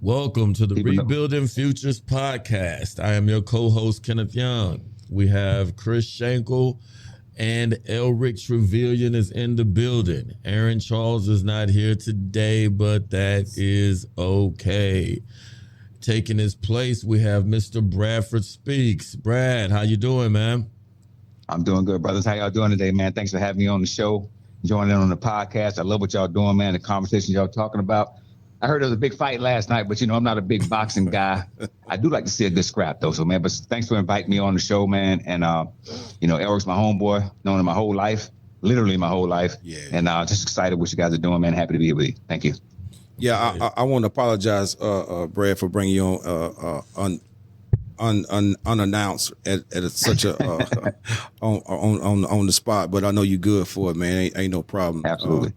Welcome to the Even though- Rebuilding Futures podcast. I am your co-host, Kenneth Young. We have Chris Shankle and Elric Truvillion is in the building. Aaron Charles is not here today, but that is okay. Taking his place, we have Mr. Bradford Speaks. Brad, how you doing, man? I'm doing good, brothers. How y'all doing today, man? Thanks for having me on the show, joining in on the podcast. I love what y'all doing, man, the conversations y'all talking about. I heard there was a big fight last night, but, I'm not a big boxing guy. I do like to see a good scrap, though. So, man, but thanks for inviting me on the show, man. And, Eric's my homeboy, known him my whole life, literally my whole life. Yeah. And just excited what you guys are doing, man. Happy to be here with you. Thank you. Yeah, I want to apologize, Brad, for bringing you on unannounced at such a on the spot. But I know you're good for it, man. Ain't no problem. Absolutely.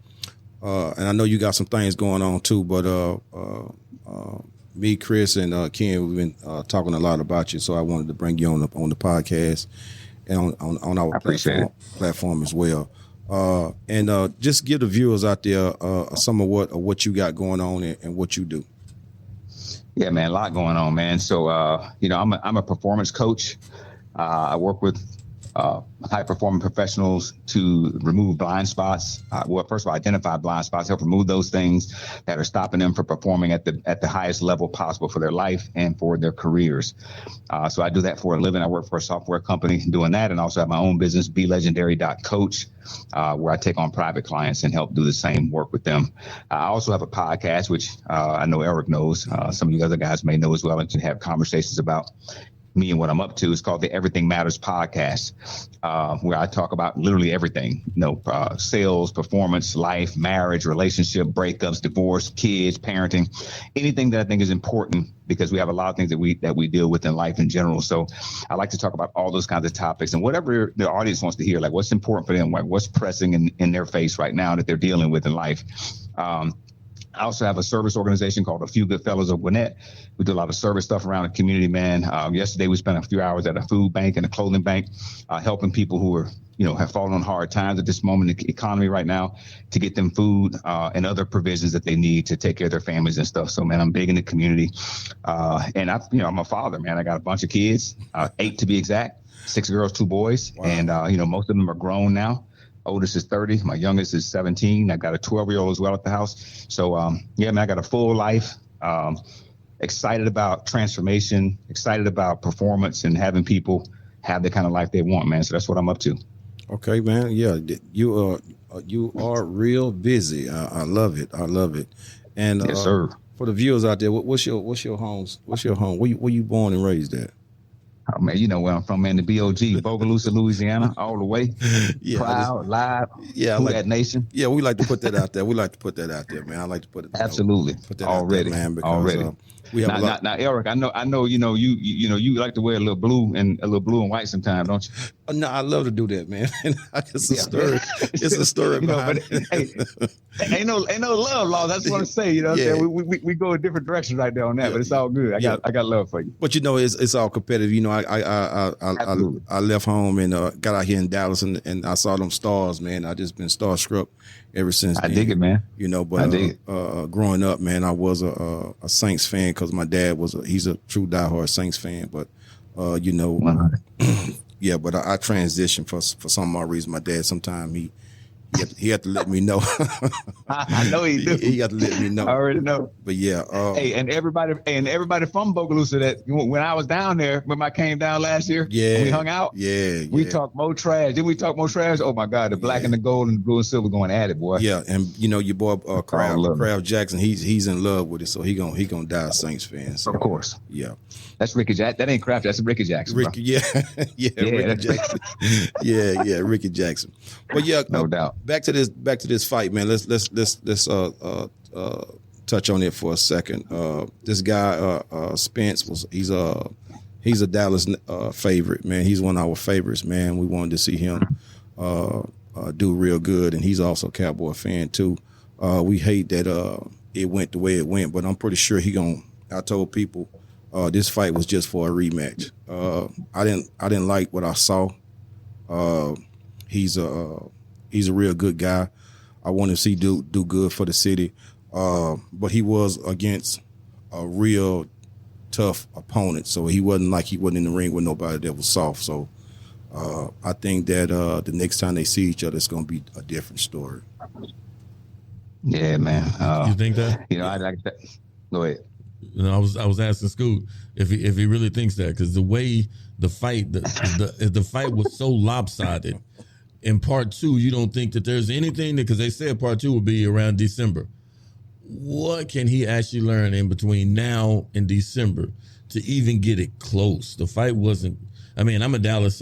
And I know you got some things going on too. But me, Chris, and Ken, we've been talking a lot about you. So I wanted to bring you on the podcast and on our platform as well. And just give the viewers out there some of what you got going on and what you do. Yeah, man, a lot going on, man. So, I'm a performance coach. I work with high-performing professionals to remove blind spots. First of all, identify blind spots, help remove those things that are stopping them from performing at the highest level possible for their life and for their careers. So I do that for a living. I work for a software company doing that, and also have my own business, BeLegendary.coach, where I take on private clients and help do the same work with them. I also have a podcast, which I know Elric knows. Some of you other guys may know as well, and can have conversations about me and what I'm up to. It's called the Everything Matters podcast, where I talk about literally everything, sales, performance, life, marriage, relationship, breakups, divorce, kids, parenting, anything that I think is important, because we have a lot of things that we deal with in life in general. So I like to talk about all those kinds of topics and whatever the audience wants to hear, like what's important for them, like what's pressing in their face right now that they're dealing with in life. I also have a service organization called A Few Good Fellows of Gwinnett. We do a lot of service stuff around the community, man. Yesterday, we spent a few hours at a food bank and a clothing bank, helping people who are, have fallen on hard times at this moment in the economy right now, to get them food and other provisions that they need to take care of their families and stuff. So, man, I'm big in the community. And I'm a father, man. I got a bunch of kids, 8 to be exact, 6 girls, 2 boys. Wow. And, most of them are grown now. Oldest is 30. My youngest is 17. I got a 12-year-old as well at the house. So, man, I got a full life. Excited about transformation, excited about performance, and having people have the kind of life they want, man. So that's what I'm up to. Okay, man. Yeah, you are real busy. I love it. I love it. And yes, sir. For the viewers out there, what's your home? Where you born and raised at? Oh, man, you know where I'm from, man. The BOG, Bogalusa, Louisiana, all the way. Yeah, proud, live. Yeah, who that nation. Yeah, we like to put that out there. Man. I like to put it. Absolutely. Put that already, out there, man. Because, already. We have now, Elric, I know. You like to wear a little blue and white sometimes, don't you? No, I love to do that, man. It's a story. It's a story behind it. Ain't no love law. That's what I'm saying. Yeah. We go in different directions right there on that, but it's all good. I got love for you. But it's all competitive. I left home and got out here in Dallas and I saw them stars, man. I just been starstruck ever since. I dig it, man. But growing up, man, I was a Saints fan because my dad he's a true diehard Saints fan. But yeah, but I transitioned for some of my reasons. My dad, sometimes he had to let me know. I know he do. He had to let me know. I already know. But yeah. Hey, and everybody from Bogalusa, that when I was down there, when I came down last year, we hung out. Yeah. We talked more trash. Didn't we talk more trash? Oh my God, the black and the gold and the blue and silver going at it, boy. Yeah, and your boy Kraft Jackson, he's in love with it, so he gonna die a Saints fan. So, of course. Yeah. That's Ricky Jackson. That ain't Kraft. That's Ricky Jackson. Ricky Jackson. Yeah, Ricky Jackson. But yeah, no doubt. Back to this fight, man. Let's touch on it for a second. This guy Spence he's a Dallas favorite, man. He's one of our favorites, man. We wanted to see him do real good, and he's also a Cowboy fan too. We hate that it went the way it went, but I'm pretty sure I told people this fight was just for a rematch. I didn't like what I saw. He's a real good guy. I want to see do good for the city. But he was against a real tough opponent. So he wasn't in the ring with nobody that was soft. So I think that the next time they see each other, it's going to be a different story. Yeah, man. You think that? You know, I like that. Go ahead. You know, I was asking Scoot if he really thinks that, because the way the fight was so lopsided. In part 2, you don't think that there's anything, because they said part 2 will be around December. What can he actually learn in between now and December to even get it close? The fight wasn't. I mean, I'm a Dallas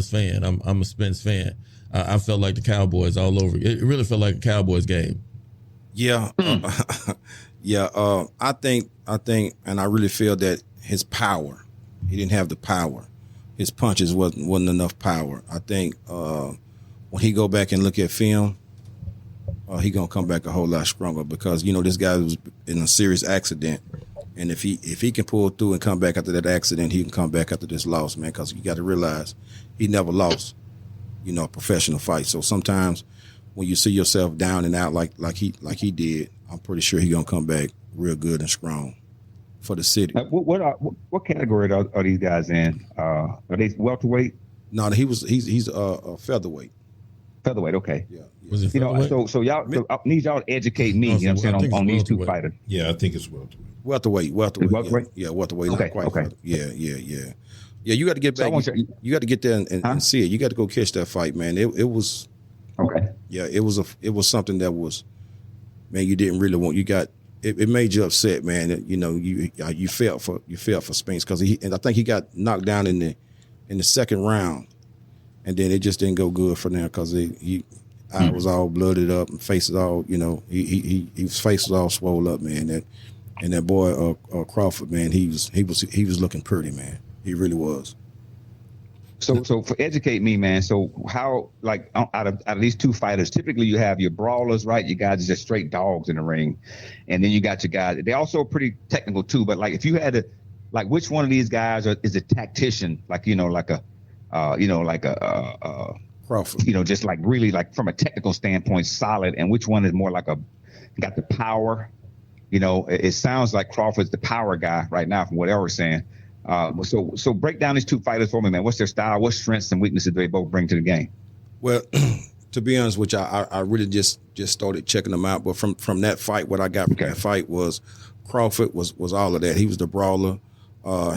fan. I'm a Spence fan. I felt like the Cowboys all over. It really felt like a Cowboys game. Yeah, I think, and I really feel that his power, he didn't have the power. His punches wasn't enough power. I think when he go back and look at film, he gonna come back a whole lot stronger, because this guy was in a serious accident, and if he can pull through and come back after that accident, he can come back after this loss, man. Because you got to realize he never lost, a professional fight. So sometimes when you see yourself down and out like he did, I'm pretty sure he gonna come back real good and strong for the city. What category are these guys in? Are they welterweight? No, he's a featherweight. Featherweight, okay. Yeah. Was it featherweight? So y'all, I need y'all to educate me. You know what I'm saying, on these two fighters. Yeah, I think it's welterweight. Welterweight. Welterweight? Yeah, welterweight. Okay, Not quite okay. featherweight. Yeah. You got to get back. You got to get there and see it. You got to go catch that fight, man. It was. Okay. Yeah, it was something that was, man, you didn't really want. It made you upset, man. You felt for Spinks, because I think he got knocked down in the second round, and then it just didn't go good for them, because eye was all blooded up and face was all, his face was all swollen up, man. And that boy Crawford, man, he was looking pretty, man. He really was. So for educate me, man. So how, like, out of these two fighters, typically you have your brawlers, right? You guys are just straight dogs in the ring, and then you got your guys. They also pretty technical too. But like, if you had to, like, which one of these guys is a tactician? Like, Crawford. Just like really, like, from a technical standpoint, solid, and which one is more like got the power? It sounds like Crawford's the power guy right now, from what Elric's saying. So break down these two fighters for me, man. What's their style? What strengths and weaknesses do they both bring to the game? Well, to be honest with you, I really just started checking them out. But from that fight, what I got from that fight was Crawford was all of that. He was the brawler.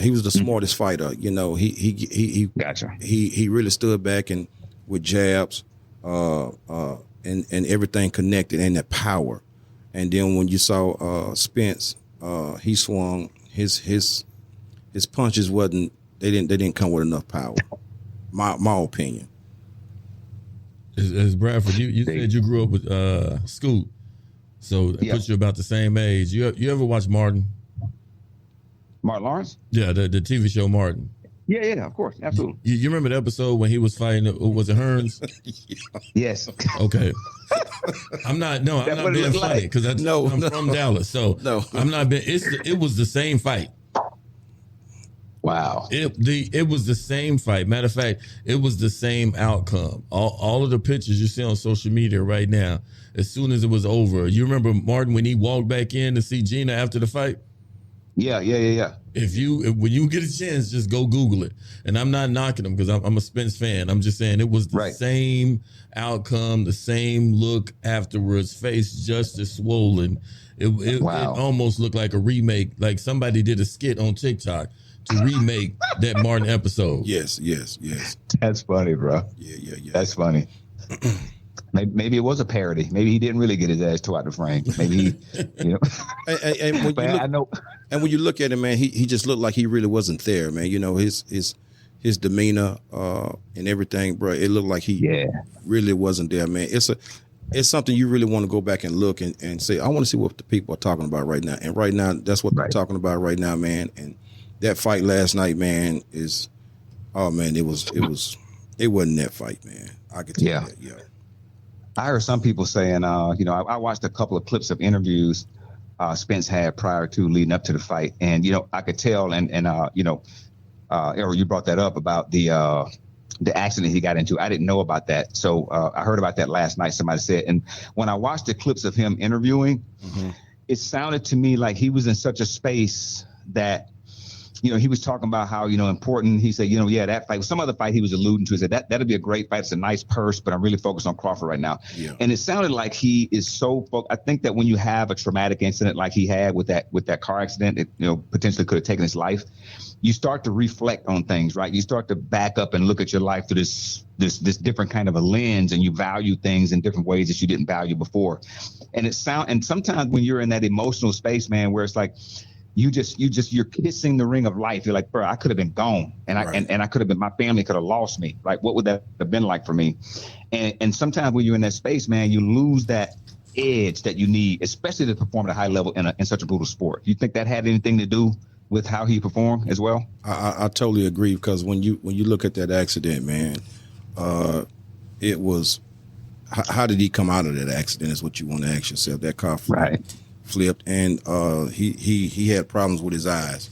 He was the smartest fighter. He Gotcha. He really stood back and with jabs, and everything connected, and that power. And then when you saw Spence, he swung his punches they didn't come with enough power. My opinion. As Bradford, you said you grew up with Scoot, so it puts you about the same age. You ever watch Martin? Martin Lawrence? Yeah, the TV show Martin. Yeah, of course, absolutely. You remember the episode when he was fighting? Was it Hearns? Yes. Okay. I'm not being funny, because I'm from Dallas, so no. I'm not being. It was the same fight. Wow. It was the same fight. Matter of fact, it was the same outcome. All of the pictures you see on social media right now, as soon as it was over, you remember Martin when he walked back in to see Gina after the fight? Yeah. When you get a chance, just go Google it. And I'm not knocking him, because I'm a Spence fan. I'm just saying it was the same outcome, the same look afterwards, face just as swollen. It almost looked like a remake, like somebody did a skit on TikTok to remake that Martin episode. Yes. That's funny, bro. Yeah. That's funny. Maybe it was a parody. Maybe he didn't really get his ass tore out the frame. Maybe And when you look at him, man, he just looked like he really wasn't there, man. His demeanor and everything, bro. It looked like he really wasn't there, man. It's something you really want to go back and look and say, I want to see what the people are talking about right now. And right now, that's what they're talking about right now, man. And that fight last night, man, it wasn't that fight, man. I could tell you that, yeah. I heard some people saying, I watched a couple of clips of interviews Spence had prior to leading up to the fight, and I could tell, and Errol, you brought that up about the accident he got into. I didn't know about that, so I heard about that last night. Somebody said, and when I watched the clips of him interviewing, it sounded to me like he was in such a space that, he was talking about how, important. He said, yeah, that fight, some other fight he was alluding to, he said that'd be a great fight. It's a nice purse, but I'm really focused on Crawford right now. Yeah. And it sounded like he is so I think that when you have a traumatic incident like he had with that car accident, it, potentially could have taken his life. You start to reflect on things, right? You start to back up and look at your life through this different kind of a lens, and you value things in different ways that you didn't value before. And sometimes when you're in that emotional space, man, where it's like, you're kissing the ring of life. You're like, bro, I could have been gone, and I could have been, my family could have lost me. Like, what would that have been like for me? And sometimes when you're in that space, man, you lose that edge that you need, especially to perform at a high level in such a brutal sport. You think that had anything to do with how he performed as well? I totally agree, because when you look at that accident, man, it was, how did he come out of that accident is what you want to ask yourself. That car flipped, and he had problems with his eyes.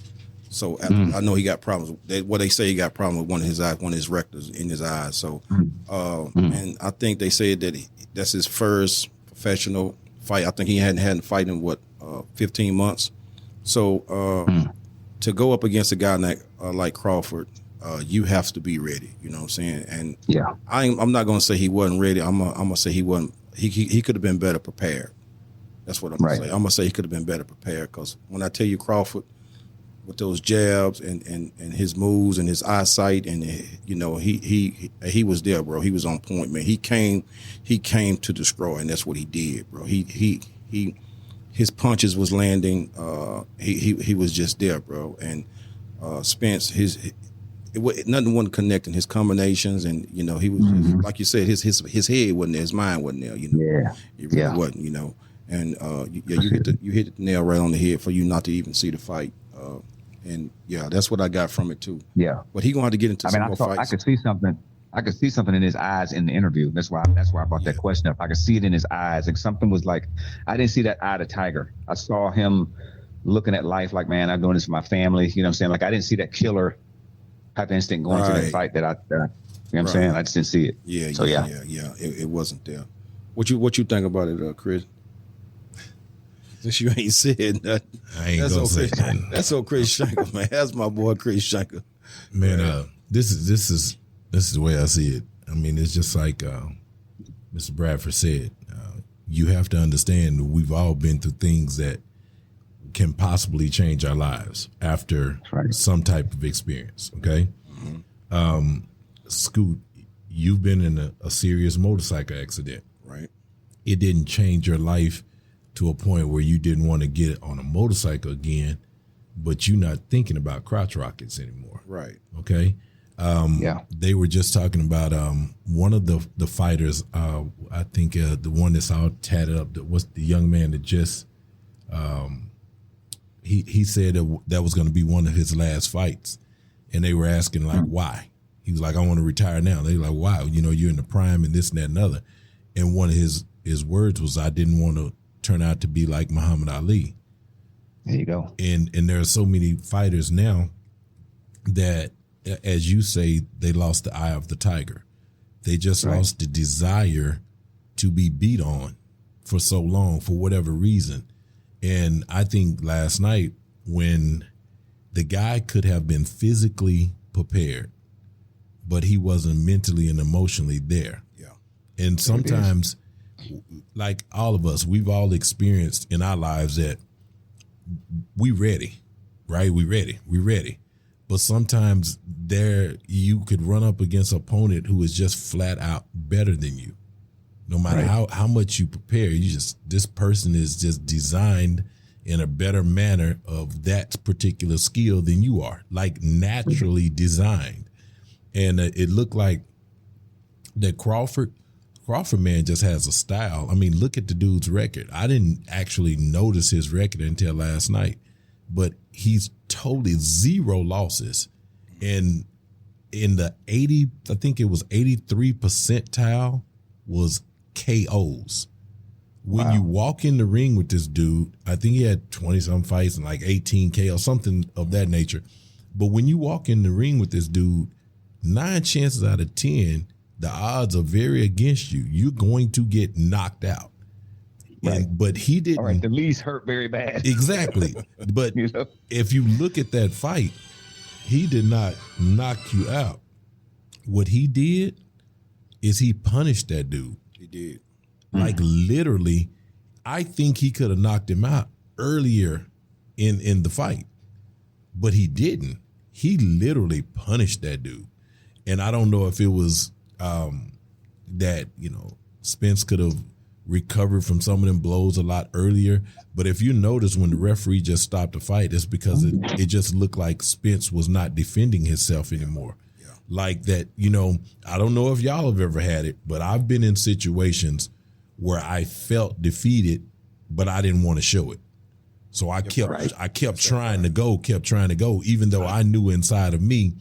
So I know he got problems. They say he got problems with one of his eyes, one of his rectors in his eyes. So, and I think they said that that's his first professional fight. I think he hadn't fight in 15 months. So to go up against a guy like Crawford, you have to be ready. You know what I'm saying? And I'm not going to say he wasn't ready. I'm gonna say he wasn't. He could have been better prepared. That's what I'm going to say. I'm going to say he could have been better prepared, because when I tell you Crawford, with those jabs and his moves and his eyesight, and he was there, bro. He was on point, man. He came to destroy, and that's what he did, bro. His punches was landing. He was just there, bro. And Spence, nothing wasn't connecting. His combinations, and he was just, like you said, his head wasn't there, his mind wasn't there. It really wasn't. And you hit the nail right on the head for you not to even see the fight. And that's what I got from it too. Yeah. But he gonna have to get into some more fights. I could see something in his eyes in the interview. That's why I brought that question up. I could see it in his eyes. Like, something was like, I didn't see that eye to Tiger. I saw him looking at life like, man, I'm doing this for my family. You know what I'm saying? Like, I didn't see that killer type of instinct going to that fight you know what I'm saying? I just didn't see it. It wasn't there. What you think about it, Chris? Since you ain't said nothing. I ain't gonna say nothing. That's on Chris Shankle, man. That's my boy Chris Shankle. Man, this is the way I see it. I mean, it's just like Mr. Bradford said. You have to understand that we've all been through things that can possibly change our lives after some type of experience. Okay, Scoot, you've been in a serious motorcycle accident. Right. It didn't change your life to a point where you didn't want to get on a motorcycle again, but you're not thinking about crotch rockets anymore. Right. Okay. They were just talking about one of the fighters. I think the one that's all tatted up. What's the young man that just he said that was going to be one of his last fights, and they were asking like why. He was like, I want to retire now. They were like, wow, you're in the prime and this and that and other. And one of his words was, I didn't want to turn out to be like Muhammad Ali. There you go. And there are so many fighters now that, as you say, they lost the eye of the tiger. They just lost the desire to be beat on for so long for whatever reason. And I think last night, when the guy could have been physically prepared, but he wasn't mentally and emotionally there. Yeah. And sometimes, like all of us, we've all experienced in our lives that we ready, right? We ready. But sometimes you could run up against an opponent who is just flat out better than you. No matter how much you prepare, this person is just designed in a better manner of that particular skill than you are, like naturally designed. And it looked like that Crawford, man, just has a style. I mean, look at the dude's record. I didn't actually notice his record until last night, but he's totally 0 losses. And in the 80, I think it was 83 percentile was KOs. When you walk in the ring with this dude, I think he had 20-some fights and like 18 KO, something of that nature. But when you walk in the ring with this dude, 9 chances out of 10, the odds are very against you. You're going to get knocked out. But he didn't. All right, the least hurt very bad. Exactly. But if you look at that fight, he did not knock you out. What he did is he punished that dude. He did. Like literally, I think he could have knocked him out earlier in the fight, but he didn't. He literally punished that dude. And I don't know if it was that, Spence could have recovered from some of them blows a lot earlier. But if you notice when the referee just stopped the fight, it's because it just looked like Spence was not defending himself anymore. Yeah. Like that, I don't know if y'all have ever had it, but I've been in situations where I felt defeated, but I didn't want to show it. So I kept trying to go, even though I knew inside of me,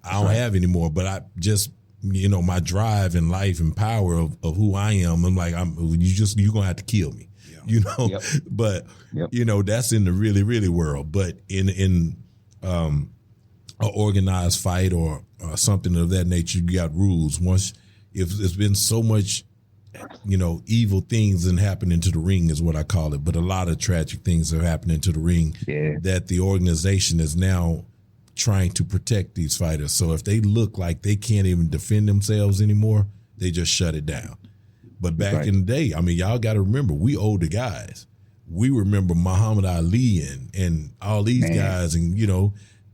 I don't have anymore. But I just, my drive and life and power of who I am, I'm like, you're going to have to kill me, but that's in the really, really world. But in an organized fight or something of that nature, you got rules. Once, if there's been so much, evil things and happening to the ring is what I call it. But a lot of tragic things are happening to the ring that the organization is now trying to protect these fighters. So if they look like they can't even defend themselves anymore, they just shut it down. But back in the day, y'all got to remember, we older guys. We remember Muhammad Ali and all these guys and,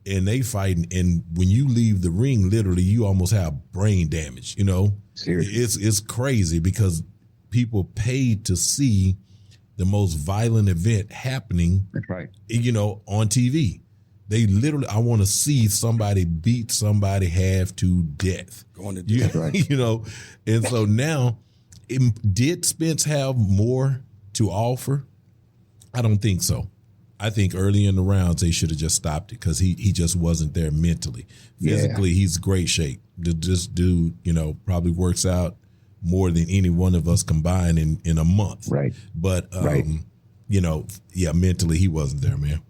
and they fighting. And when you leave the ring, literally, you almost have brain damage, Seriously. It's crazy because people paid to see the most violent event happening, on TV. They literally, I want to see somebody beat somebody half to death. Going to death, And so now, did Spence have more to offer? I don't think so. I think early in the rounds, they should have just stopped it because he just wasn't there mentally. Physically, he's great shape. This dude, probably works out more than any one of us combined in a month. Right. But, mentally, he wasn't there, man.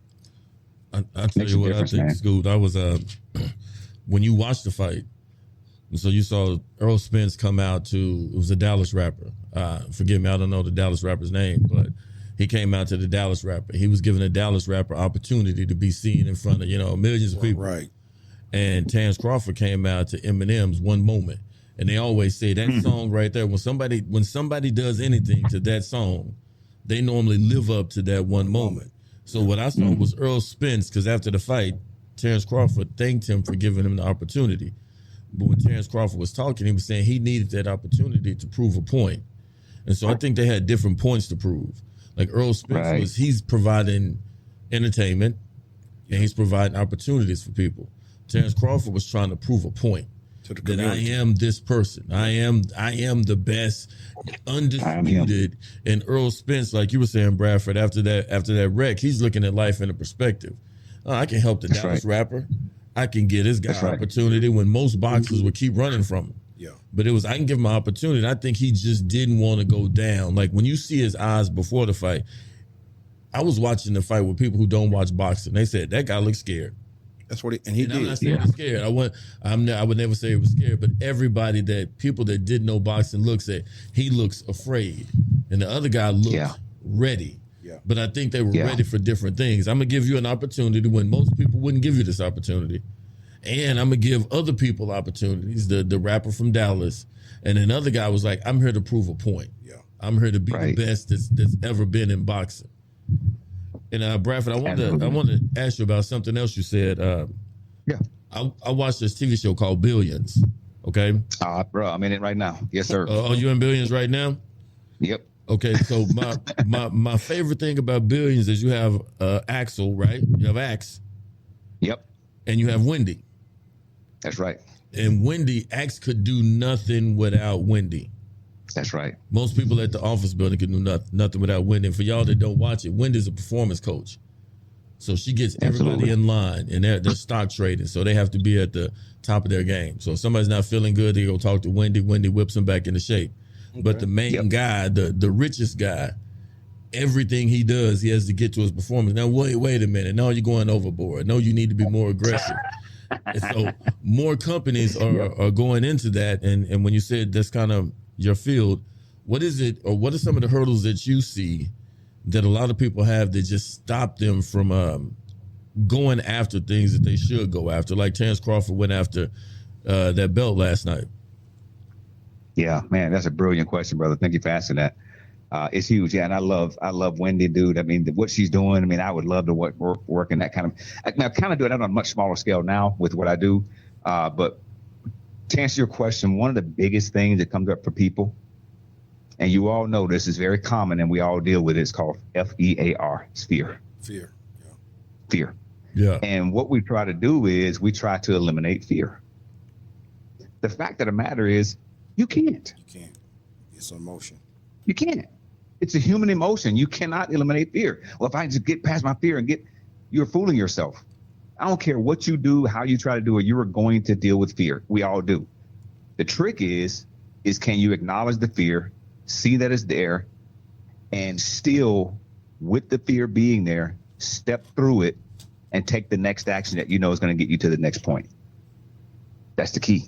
I'll tell you what I think, Scoot. I was, when you watch the fight, so you saw Earl Spence come out it was a Dallas rapper. Forgive me, I don't know the Dallas rapper's name, but he came out to the Dallas rapper. He was giving a Dallas rapper opportunity to be seen in front of, millions of people. Right. And Terrence Crawford came out to Eminem's One Moment. And they always say that song right there, when somebody does anything to that song, they normally live up to that one moment. So what I saw was Earl Spence, because after the fight, Terrence Crawford thanked him for giving him the opportunity. But when Terrence Crawford was talking, he was saying he needed that opportunity to prove a point. And so I think they had different points to prove. Like Earl Spence he's providing entertainment and he's providing opportunities for people. Terrence Crawford was trying to prove a point that I am this person. I am the best, undisputed. And Earl Spence, like you were saying, Bradford, after that wreck, he's looking at life in a perspective. I can help the Dallas rapper. I can get this guy opportunity when most boxers would keep running from him. Yeah. But I can give him an opportunity. I think he just didn't want to go down. Like when you see his eyes before the fight, I was watching the fight with people who don't watch boxing. They said that guy looked scared. That's what he did. I'm not saying he's scared. I would never say he was scared, but people that did know boxing looks at, he looks afraid. And the other guy looked ready. Yeah. But I think they were ready for different things. I'm going to give you an opportunity when most people wouldn't give you this opportunity. And I'm going to give other people opportunities, the rapper from Dallas. And another guy was like, I'm here to prove a point. Yeah. I'm here to be the best that's ever been in boxing. And Bradford, I want to ask you about something else you said. I watched this TV show called Billions. Okay. Bro, I'm in it right now. Yes, sir. Are you in Billions right now? Yep. Okay. So my favorite thing about Billions is you have Axel, right? You have Axe. Yep. And you have Wendy. That's right. And Axe could do nothing without Wendy. That's right. Most people at the office building can do nothing without Wendy. And for y'all that don't watch it, Wendy's a performance coach. So she gets everybody in line, and they're stock trading. So they have to be at the top of their game. So if somebody's not feeling good, they go talk to Wendy. Wendy whips them back into shape. Okay. But the main guy, the richest guy, everything he does, he has to get to his performance. Now, wait a minute. No, you're going overboard. No, you need to be more aggressive. And so more companies are going into that. And when you said that's kind of your field, what is it, or what are some of the hurdles that you see that a lot of people have that just stop them from going after things that they should go after? Like Terrence Crawford went after that belt last night. Yeah, man, that's a brilliant question, brother. Thank you for asking that. It's huge. Yeah, and I love Wendy, dude. I mean, what she's doing, I mean, I would love to work in that kind of, I kind of do it on a much smaller scale now with what I do. But to answer your question, one of the biggest things that comes up for people, and you all know this is very common and we all deal with it, it's called FEAR. It's fear. Fear. Yeah. Fear. Yeah. And what we try to do is we try to eliminate fear. The fact of the matter is you can't. You can't. It's an emotion. You can't. It's a human emotion. You cannot eliminate fear. Well, if I just get past my fear and you're fooling yourself. I don't care what you do, how you try to do it, you are going to deal with fear. We all do. The trick is can you acknowledge the fear, see that it's there, and still, with the fear being there, step through it and take the next action that you know is going to get you to the next point. That's the key.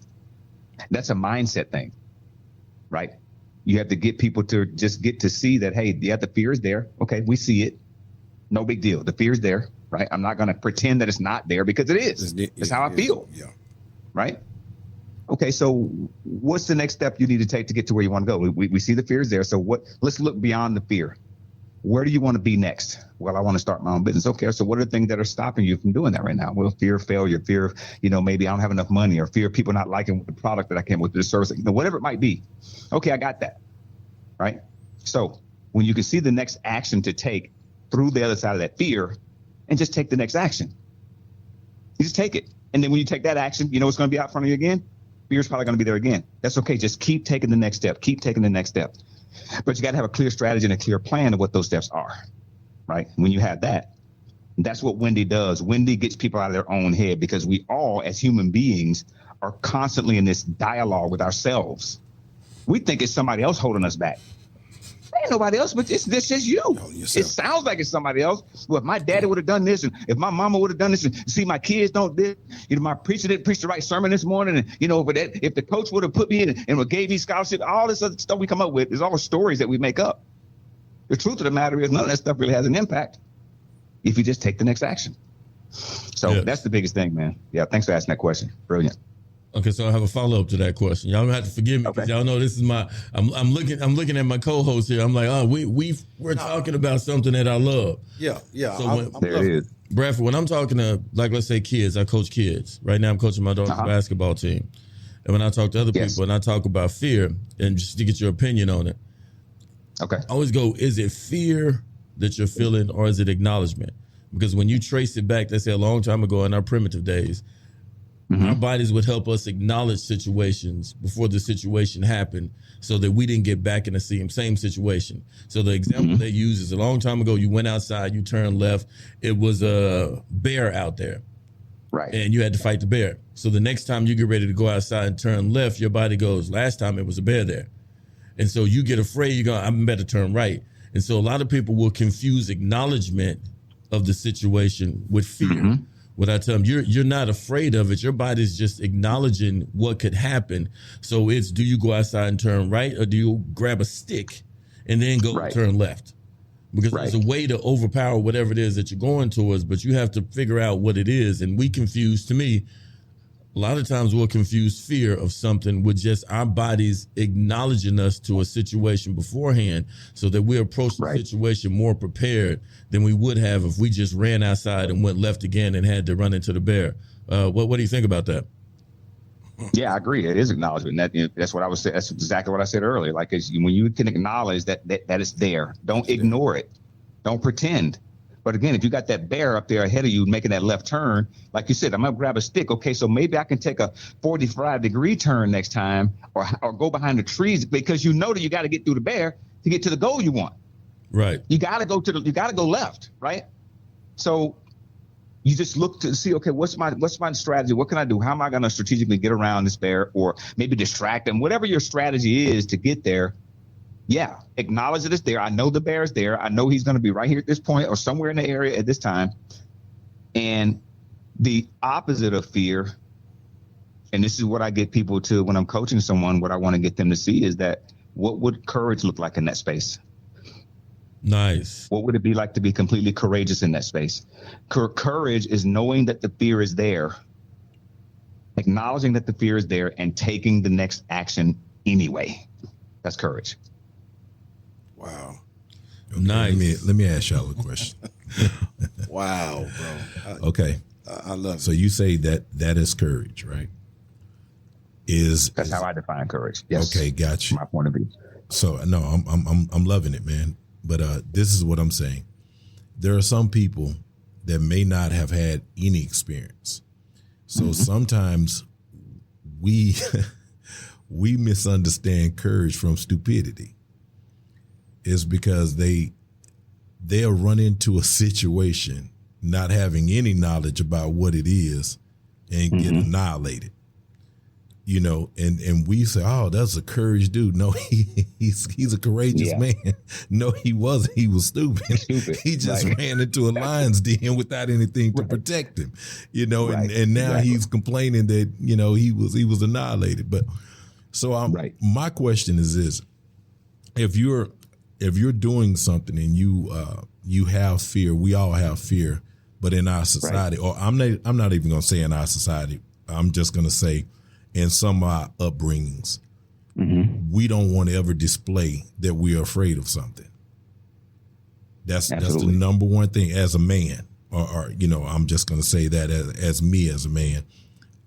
That's a mindset thing, right? You have to get people to just get to see that, hey, yeah, the fear is there. Okay, we see it. No big deal. The fear is there, right? I'm not going to pretend that it's not there because it is. It's how I feel. Yeah. Right? Okay, so what's the next step you need to take to get to where you want to go? We see the fear is there. So let's look beyond the fear. Where do you want to be next? Well, I want to start my own business. Okay, so what are the things that are stopping you from doing that right now? Well, fear of failure, fear of, maybe I don't have enough money, or fear of people not liking the product that I came with, the service, whatever it might be. Okay, I got that. Right? So when you can see the next action to take through the other side of that fear, and just take the next action. You just take it. And then when you take that action, you know what's going to be out in front of you again? Fear's probably going to be there again. That's okay. Just keep taking the next step. Keep taking the next step. But you got to have a clear strategy and a clear plan of what those steps are, right? When you have that, that's what Wendy does. Wendy gets people out of their own head, because we all, as human beings, are constantly in this dialogue with ourselves. We think it's somebody else holding us back. Ain't nobody else, but this is you. It sounds like it's somebody else. Well, if my daddy would have done this, and if my mama would have done this, and see, my kids don't this, my preacher didn't preach the right sermon this morning, and if the coach would have put me in and gave me scholarship, all this other stuff we come up with is all stories that we make up. The truth of the matter is none of that stuff really has an impact if you just take the next action. So That's the biggest thing, man. Yeah, thanks for asking that question. Brilliant. Okay, so I have a follow up to that question. Y'all gonna have to forgive me because y'all know this is I'm looking at my co-host here. I'm like, we're talking about something that I love. Yeah. So there it is. Bradford, when I'm talking to, like, let's say kids, I coach kids. Right now I'm coaching my daughter's basketball team. And when I talk to other people and I talk about fear, and just to get your opinion on it, okay, I always go, is it fear that you're feeling, or is it acknowledgement? Because when you trace it back, let's say a long time ago in our primitive days, our bodies would help us acknowledge situations before the situation happened, so that we didn't get back in the same situation. So the example they use is, a long time ago, you went outside, you turned left, it was a bear out there. Right. And you had to fight the bear. So the next time you get ready to go outside and turn left, your body goes, last time it was a bear there. And so you get afraid, you go, I better turn right. And so a lot of people will confuse acknowledgement of the situation with fear. What I tell them, you're not afraid of it. Your body's just acknowledging what could happen. So it's, do you go outside and turn right, or do you grab a stick and then go turn left? Because there's a way to overpower whatever it is that you're going towards, but you have to figure out what it is. And we confuse, to me, a lot of times we'll confuse fear of something with just our bodies acknowledging us to a situation beforehand, so that we approach the situation more prepared than we would have if we just ran outside and went left again and had to run into the bear. What do you think about that? Yeah, I agree. It is acknowledgement. That's what I was saying. That's exactly what I said earlier. Like, when you can acknowledge that it's there, don't ignore it. Don't pretend. But again, if you got that bear up there ahead of you making that left turn, like you said, I'm going to grab a stick. Okay, so maybe I can take a 45-degree turn next time, or go behind the trees, because you know that you got to get through the bear to get to the goal you want. Right. You got to go left, right? So you just look to see, okay, what's my strategy? What can I do? How am I going to strategically get around this bear, or maybe distract them? Whatever your strategy is to get there. Yeah, acknowledge that it's there. I know the bear is there. I know he's going to be right here at this point, or somewhere in the area at this time. And the opposite of fear, and this is what I get people to when I'm coaching someone, what I want to get them to see is that what would courage look like in that space? Nice. What would it be like to be completely courageous in that space? Courage is knowing that the fear is there, acknowledging that the fear is there, and taking the next action anyway. That's courage. Wow. Okay, Nice. Let me ask y'all a question. Wow, bro. Okay. I love it. So you say that is courage, right? That's how I define courage. Yes. Okay, got you. My point of view. So no, I'm loving it, man. But this is what I'm saying. There are some people that may not have had any experience. So sometimes we we misunderstand courage from stupidity. It's because they'll run into a situation not having any knowledge about what it is and get annihilated. You know, and we say, oh, that's a courage dude. No, he's a courageous man. No, he wasn't. He was stupid. He just ran into a lion's den without anything to protect him. You know, and now he's complaining that, you know, he was annihilated. But so my question is this: if you're doing something and you have fear, we all have fear, but in our society, or I'm not even going to say in our society, I'm just going to say in some of our upbringings, we don't want to ever display that we are afraid of something. That's the number one thing as a man, or you know, I'm just going to say that as me as a man,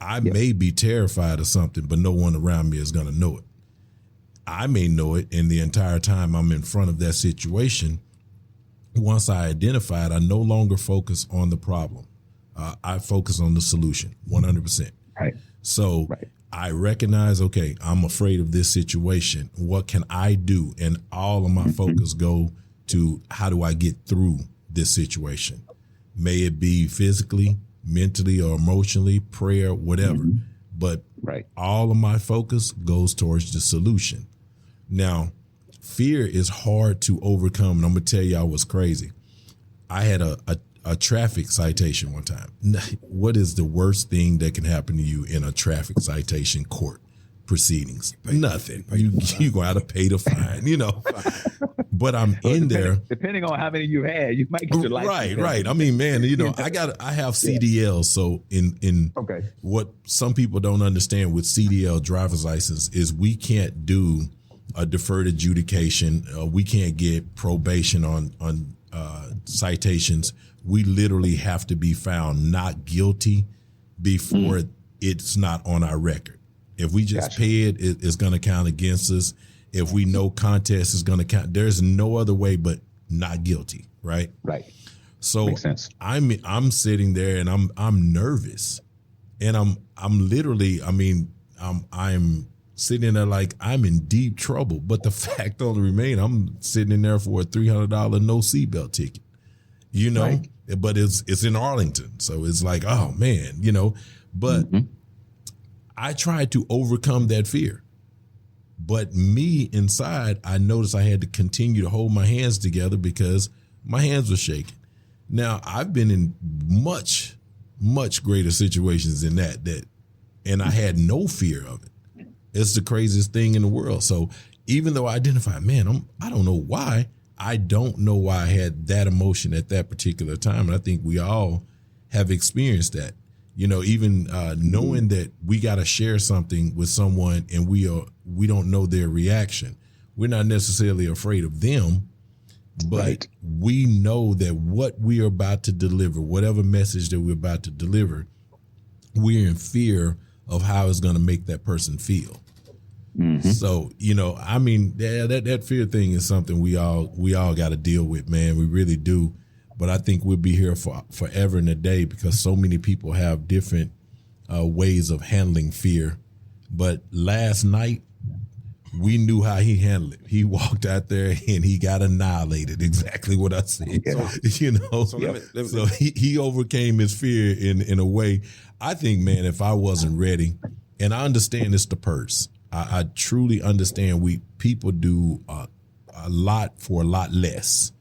I may be terrified of something, but no one around me is going to know it. I may know it, and the entire time I'm in front of that situation, once I identify it, I no longer focus on the problem. I focus on the solution, 100%. Right. So I recognize, okay, I'm afraid of this situation. What can I do? And all of my focus go to how do I get through this situation? May it be physically, mentally, or emotionally, prayer, whatever. But all of my focus goes towards the solution. Now, fear is hard to overcome. And I'm going to tell y'all what's crazy. I had a traffic citation one time. What is the worst thing that can happen to you in a traffic citation court proceedings? Nothing. You go out to pay the fine, you know. But I'm in there. Depending on how many you had, you might get your license. Right. I mean, man, you know, I have CDL. So in what some people don't understand with CDL driver's license is we can't do a deferred adjudication. We can't get probation on citations. We literally have to be found not guilty before it's not on our record. If we just pay it, it's going to count against us. If we know contest is going to count, there's no other way but not guilty, right? Right. So makes sense. I'm sitting there and I'm nervous, and I'm literally, I mean, I'm sitting there like I'm in deep trouble. But the fact only remains, I'm sitting in there for a $300 no seatbelt ticket, you know. But it's in Arlington, so it's like, oh man, you know. But I tried to overcome that fear. But me inside, I noticed I had to continue to hold my hands together because my hands were shaking. Now, I've been in much, much greater situations than that, and I had no fear of it. It's the craziest thing in the world. So even though I identified, man, I don't know why. I don't know why I had that emotion at that particular time. And I think we all have experienced that. You know, even knowing that we got to share something with someone and we don't know their reaction. We're not necessarily afraid of them, but we know that what we are about to deliver, whatever message that we're about to deliver, we're in fear of how it's going to make that person feel. So, you know, I mean, that fear thing is something we all got to deal with, man. We really do. But I think we'll be here for forever and a day because so many people have different ways of handling fear. But last night, we knew how he handled it. He walked out there and he got annihilated. Exactly what I said. You know, so he overcame his fear in a way. I think, man, if I wasn't ready, and I understand it's the purse. I truly understand people do a lot for a lot less.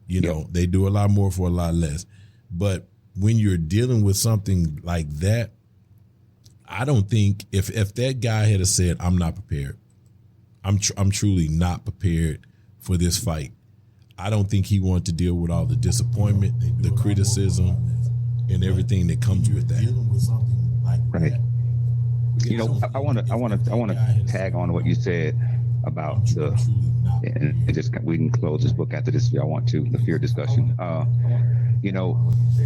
You know, they do a lot more for a lot less. But when you're dealing with something like that, I don't think if that guy had said, I'm not prepared, I'm truly not prepared for this fight. I don't think he wanted to deal with all the disappointment, the criticism, and everything that comes with that. Right. You know, I want to tag on what you said about and just we can close this book after this if y'all want to, the fear discussion. You know,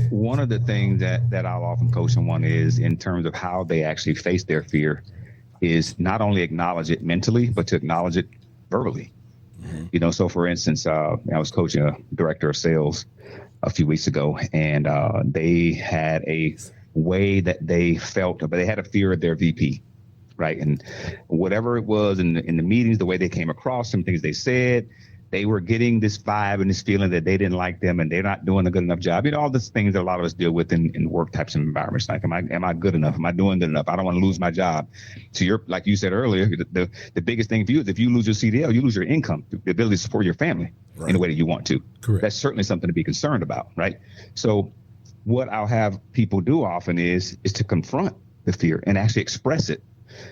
one of the things that I'll often coach someone is in terms of how they actually face their fear is not only acknowledge it mentally, but to acknowledge it verbally. You know, so for instance, I was coaching a director of sales a few weeks ago, and they had a way that they felt, but they had a fear of their VP, right? And whatever it was in the meetings, the way they came across, some things they said, they were getting this vibe and this feeling that they didn't like them and they're not doing a good enough job. You know, all these things that a lot of us deal with in work types of environments. Like, am I good enough? Am I doing good enough? I don't want to lose my job. To your, like you said earlier, the biggest thing for you is if you lose your CDL, you lose your income, the ability to support your family in the way that you want to. Correct. That's certainly something to be concerned about, right? So what I'll have people do often is to confront the fear and actually express it.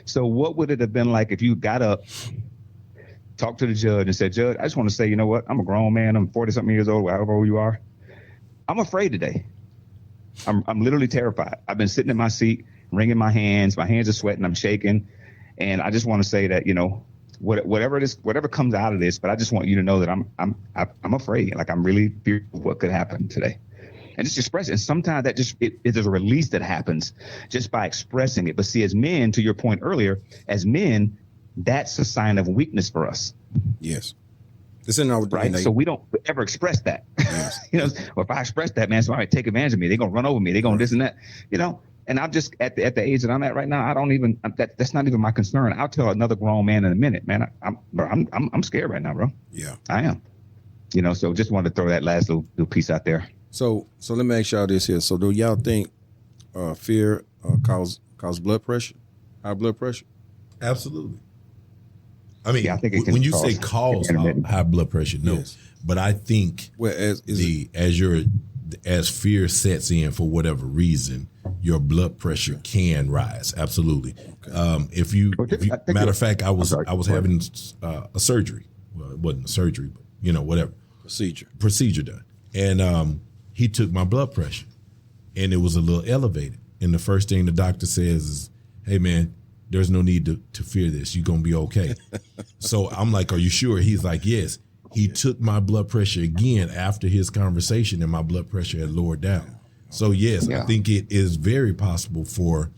So what would it have been like if you got up, talked to the judge and said, Judge, I just want to say, you know what? I'm a grown man. I'm 40-something years old, however old you are. I'm afraid today. I'm literally terrified. I've been sitting in my seat, wringing my hands. My hands are sweating. I'm shaking. And I just want to say that, you know, whatever comes out of this, but I just want you to know that I'm afraid. Like, I'm really fearful of what could happen today. And just express it. And sometimes that just, there's a release that happens just by expressing it. But see, as men, to your point earlier, as men, that's a sign of weakness for us. Yes. It's in our right. DNA. So we don't ever express that. Yes. You know, well, if I express that, man, somebody take advantage of me. They're going to run over me. They're going to this and that, you know. And I'm just at the age that I'm at right now, I don't even, that's not even my concern. I'll tell another grown man in a minute, man, I'm scared right now, bro. Yeah. I am. You know, so just wanted to throw that last little piece out there. So let me ask y'all this here. So do y'all think fear cause blood pressure, high blood pressure? Absolutely. I mean, yeah, I think when you say cause high blood pressure, no. Yes. But I think as fear sets in for whatever reason, your blood pressure can rise. Absolutely. Okay. If you matter of fact, I was having a surgery. Well, it wasn't a surgery, but you know, whatever procedure done, and he took my blood pressure, and it was a little elevated. And the first thing the doctor says is, "Hey, man, there's no need to fear this. You're going to be okay." So I'm like, "Are you sure?" He's like, "Yes." He took my blood pressure again after his conversation, and my blood pressure had lowered down. So, yes, I think it is very possible for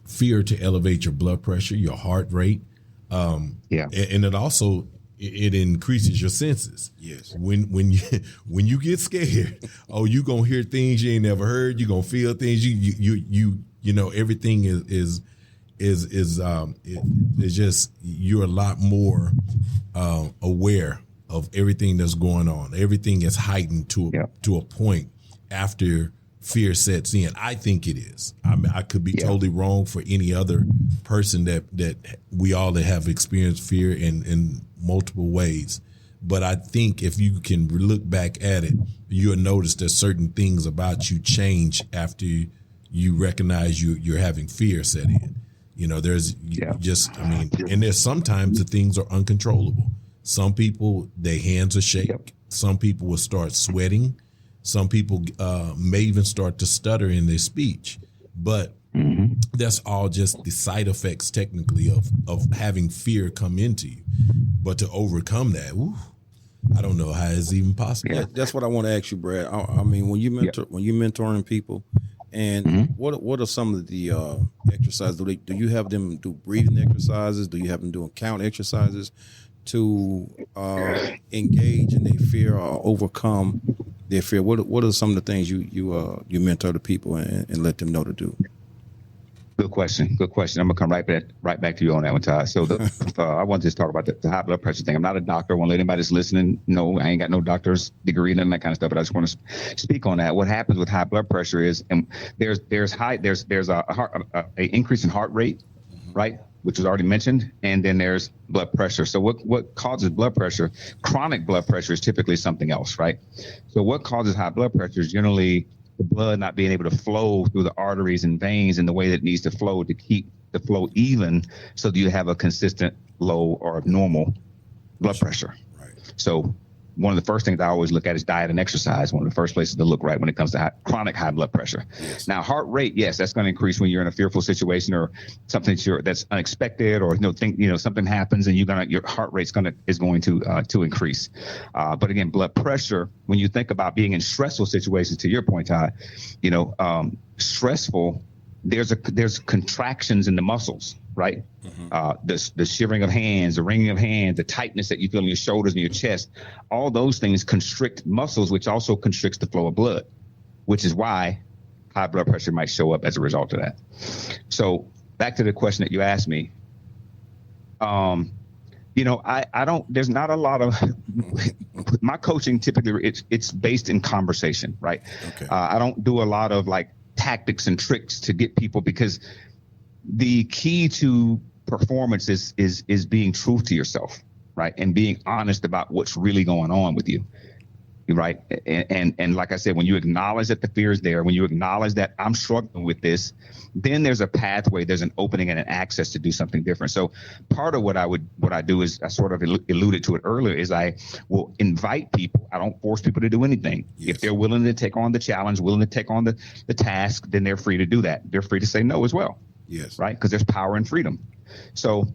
fear to elevate your blood pressure, your heart rate. And it also it increases your senses. Yes. When you get scared, you're going to hear things you ain't never heard. You're going to feel things you know, everything is just, you're a lot more aware of everything that's going on. Everything is heightened to a point after fear sets in. I think it is. I mean, I could be totally wrong for any other person that we all have experienced fear in multiple ways. But I think if you can look back at it, you'll notice that certain things about you change after you recognize you're having fear set in. You know, there's and there's sometimes the things are uncontrollable. Some people, their hands will shake. Some people will start sweating. Some people may even start to stutter in their speech. But that's all just the side effects, technically, of having fear come into you. But to overcome that, I don't know how it's even possible. Yeah, that's what I want to ask you, Brad. I mean, when you're mentoring people, and what are some of the exercises? Do you have them do breathing exercises? Do you have them doing count exercises to engage in their fear or overcome their fear? What are some of the things you mentor the people and let them know to do? Good question. I'm gonna come right back to you on that one, Todd. So I want to just talk about the high blood pressure thing. I'm not a doctor. I won't let anybody that's listening know I ain't got no doctor's degree and that kind of stuff. But I just want to speak on that. What happens with high blood pressure is, and there's a increase in heart rate, right, which was already mentioned, and then there's blood pressure. So what causes blood pressure? Chronic blood pressure is typically something else, right? So what causes high blood pressure is generally the blood not being able to flow through the arteries and veins in the way that it needs to flow to keep the flow even, so that you have a consistent low or normal blood pressure. Right. So one of the first things I always look at is diet and exercise. One of the first places to look right when it comes to chronic high blood pressure. Yes. Now, heart rate, yes, that's going to increase when you're in a fearful situation or something that's unexpected, or something happens and your heart rate's is going to increase. But again, blood pressure, when you think about being in stressful situations, to your point, Todd, stressful, there's contractions in the muscles, right? Mm-hmm. The shivering of hands, the wringing of hands, the tightness that you feel in your shoulders and your chest, all those things constrict muscles, which also constricts the flow of blood, which is why high blood pressure might show up as a result of that. So back to the question that you asked me, I don't, there's not a lot of, my coaching typically, it's based in conversation, right? Okay. I don't do a lot of like tactics and tricks to get people, because the key to performance is being true to yourself, right? And being honest about what's really going on with you, right? And like I said, when you acknowledge that the fear is there, when you acknowledge that I'm struggling with this, then there's a pathway, there's an opening and an access to do something different. So part of what I do is, I sort of alluded to it earlier, is I will invite people. I don't force people to do anything. Yes. If they're willing to take on the challenge, willing to take on the task, then they're free to do that. They're free to say no as well. Yes. Right? Because there's power in freedom. So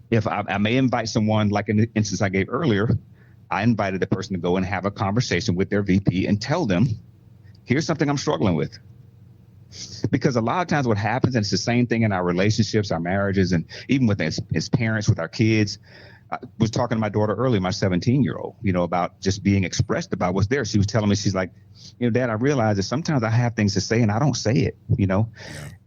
if I may invite someone, like in the instance I gave earlier, I invited the person to go and have a conversation with their VP and tell them, here's something I'm struggling with. Because a lot of times what happens, and it's the same thing in our relationships, our marriages, and even with as parents, with our kids. I was talking to my daughter earlier, my 17-year-old, about just being expressed about what's there. She was telling me, she's like, Dad, I realize that sometimes I have things to say and I don't say it, Yeah.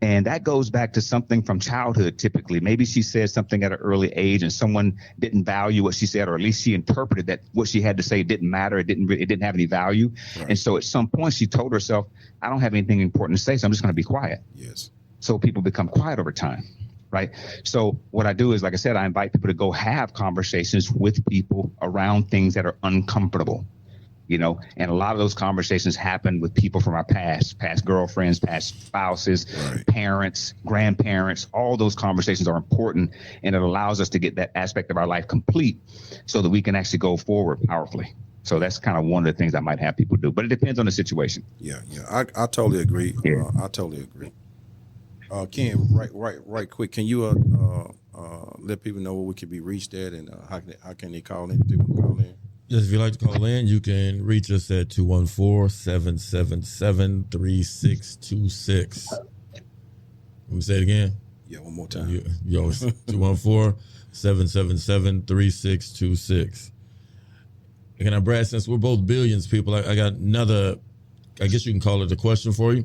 And that goes back to something from childhood. Typically, maybe she said something at an early age and someone didn't value what she said, or at least she interpreted that what she had to say didn't matter. It didn't have any value. Right. And so at some point she told herself, I don't have anything important to say, so I'm just going to be quiet. Yes. So people become quiet over time. Right. So what I do is, like I said, I invite people to go have conversations with people around things that are uncomfortable, and a lot of those conversations happen with people from our past girlfriends, past spouses, Right. parents, grandparents. All those conversations are important, and it allows us to get that aspect of our life complete so that we can actually go forward powerfully. So that's kind of one of the things I might have people do, but it depends on the situation. Yeah. I totally agree. Yeah. I totally agree. Ken, right quick, can you let people know where we can be reached at, and how can they call in if they want to call in? Yes, if you'd like to call in, you can reach us at 214-777-3626. Let me say it again. Yeah, one more time. Yo, it's 214-777-3626. And Brad, since we're both billions people, I got another, I guess you can call it a question for you.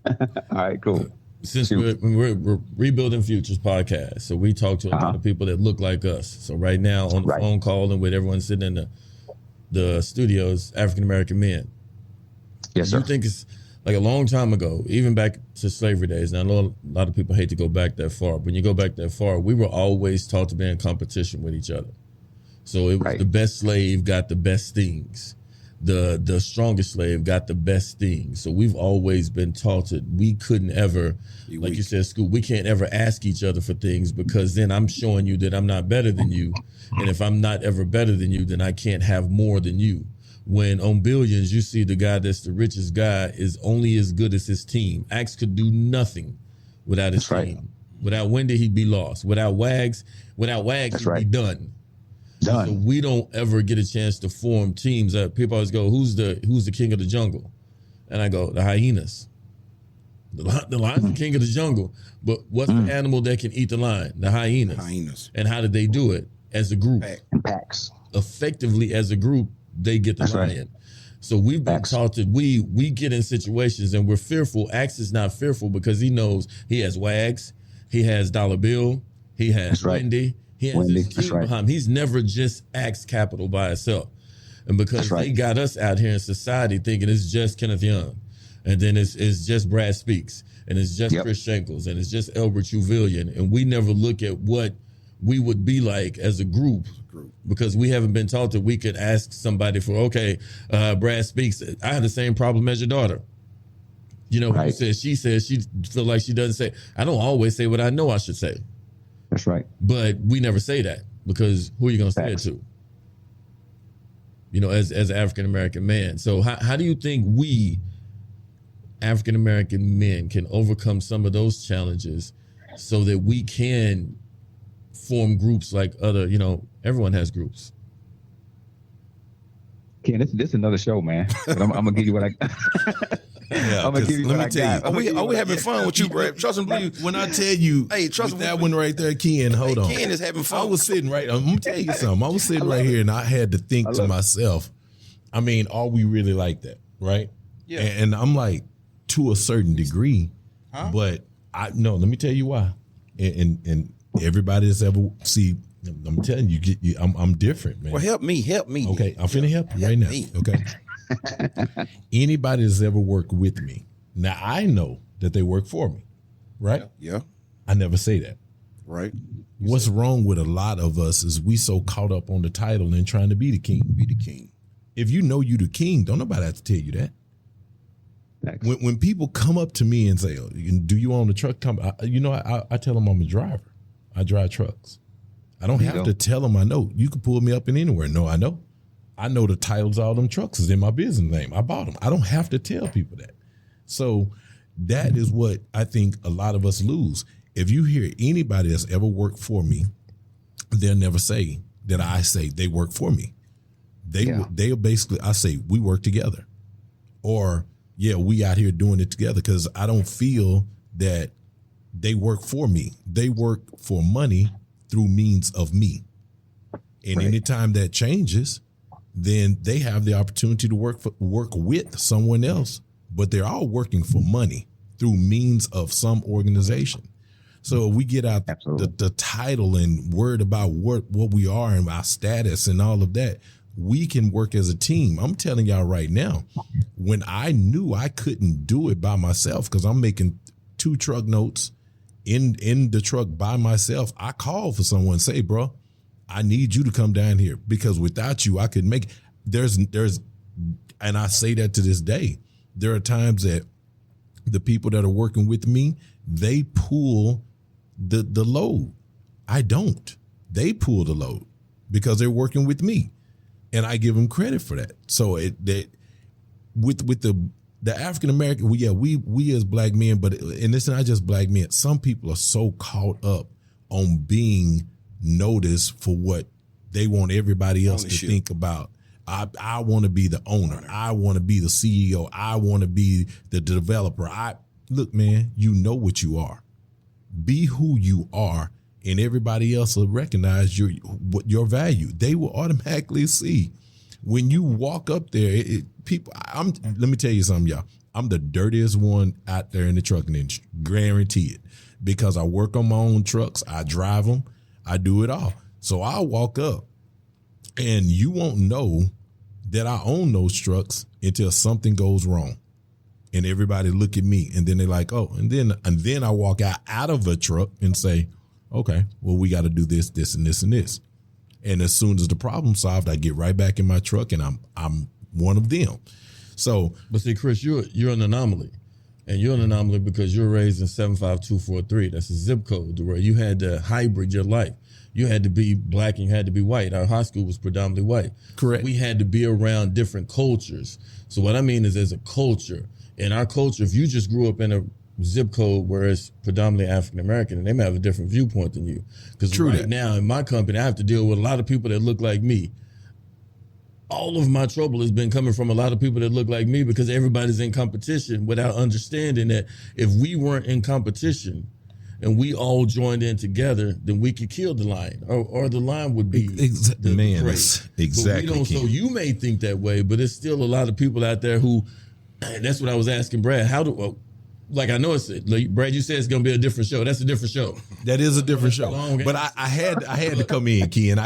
All right, cool. Since we're Rebuilding Futures podcast, so we talk to a lot of people that look like us. So right now on the phone call and with everyone sitting in the studios, African-American men. Yes, sir. You think it's like a long time ago, even back to slavery days. Now, I know a lot of people hate to go back that far, but when you go back that far, we were always taught to be in competition with each other. So it was the best slave got the best things. The strongest slave got the best things. So we've always been taught that we couldn't ever, like you said, school, we can't ever ask each other for things, because then I'm showing you that I'm not better than you. And if I'm not ever better than you, then I can't have more than you. When on Billions, you see the guy that's the richest guy is only as good as his team. Axe could do nothing without his team. Without Wendy, he'd be lost. Without Wags, he'd be done. So we don't ever get a chance to form teams. People always go, "Who's the king of the jungle?" And I go, "The hyenas." The lion's the king of the jungle, but what's the animal that can eat the lion? The hyenas. And how did they do it? As a group, packs. Effectively, as a group, they get the lion. So we've been taught that we get in situations and we're fearful. Axe is not fearful because he knows he has Wags, he has Dollar Bill, he has Wendy. He has his team behind him. He's never just Axe Capital by itself. And because they got us out here in society thinking it's just Kenneth Young, and then it's just Brad Speaks, and it's just Chris Shankles, and it's just Elric Truvillion, and we never look at what we would be like as a group, because we haven't been taught that we could ask somebody for, Brad Speaks, I have the same problem as your daughter. You know, Right. who says she feel like she doesn't say. I don't always say what I know I should say, That's right. but we never say that because who are you going to say it to? You know, as an African American man. So how do you think we African American men can overcome some of those challenges so that we can form groups like other, you know, everyone has groups. Ken, this is another show, man. But I'm gonna give you what I. Yeah, I'm gonna give you Let what me I tell got. you, are we having fun with you, Brad? Trust and believe. When I tell you, Hey, trust with me, that one right there, Ken, hold on. Ken is having fun. I was sitting right. I'm gonna tell you something. I was sitting right here, and I had to think to myself. I mean, are we really like that, right? Yeah. And I'm like, to a certain degree, but let me tell you why. And everybody that's ever I'm telling you, I'm different, man. Well, help me. Okay, I'm finna help you right now. me. Okay. Anybody that's ever worked with me, now I know that they work for me, right? Yeah. I never say that. Right. What's wrong with a lot of us is we so caught up on the title and trying to be the king. Be the king. If you know you the king, don't nobody have to tell you that. Thanks. When people come up to me and say, oh, do you own a truck? I tell them I'm a driver. I drive trucks. I don't have to tell them I know. You can pull me up in anywhere. No, I know. I know the titles of all them trucks is in my business name. I bought them. I don't have to tell people that. So that is what I think a lot of us lose. If you hear anybody that's ever worked for me, they'll never say that I say they work for me. They'll basically, I say, we work together. Or, yeah, we out here doing it together, because I don't feel that they work for me. They work for money through means of me. And anytime that changes, then they have the opportunity to work with someone else, but they're all working for money through means of some organization. So if we get out the title and word about what we are and our status and all of that, we can work as a team. I'm telling y'all right now, when I knew I couldn't do it by myself, because I'm making 2 truck notes in the truck by myself, I called for someone, say, bro, I need you to come down here, because without you, I couldn't make it. There's, and I say that to this day, there are times that the people that are working with me, they pull the load. I don't. They pull the load because they're working with me, and I give them credit for that. So with the African American, we as black men, but and it's not just black men. Some people are so caught up on being noticed for what they want everybody else to think about. I want to be the owner. I want to be the CEO. I want to be the developer. Look, man, you know what you are. Be who you are, and everybody else will recognize your value. They will automatically see when you walk up there. Let me tell you something, y'all. I'm the dirtiest one out there in the trucking industry, guarantee it, because I work on my own trucks. I drive them. I do it all. So I'll walk up, and you won't know that I own those trucks until something goes wrong. And everybody look at me, and then they're like, oh, and then I walk out of a truck and say, okay, well, we got to do this, this, and this, and this. And as soon as the problem's solved, I get right back in my truck, and I'm one of them. So, but see, Chris, you're an anomaly, and you're an anomaly because you're raised in 75243. That's a zip code where you had to hybrid your life. You had to be black and you had to be white. Our high school was predominantly white. Correct. So we had to be around different cultures. So what I mean is, as a culture, in our culture, if you just grew up in a zip code where it's predominantly African American, and they may have a different viewpoint than you. Because right now in my company, I have to deal with a lot of people that look like me. All of my trouble has been coming from a lot of people that look like me, because everybody's in competition without understanding that if we weren't in competition and we all joined in together, then we could kill the lion, or the lion would be the prey. Exactly. But we don't, so you may think that way, but it's still a lot of people out there who. That's what I was asking Brad. I know it's like, Brad, you said it's going to be a different show. That's a different show. That is a different show. But I had to come in, Ken,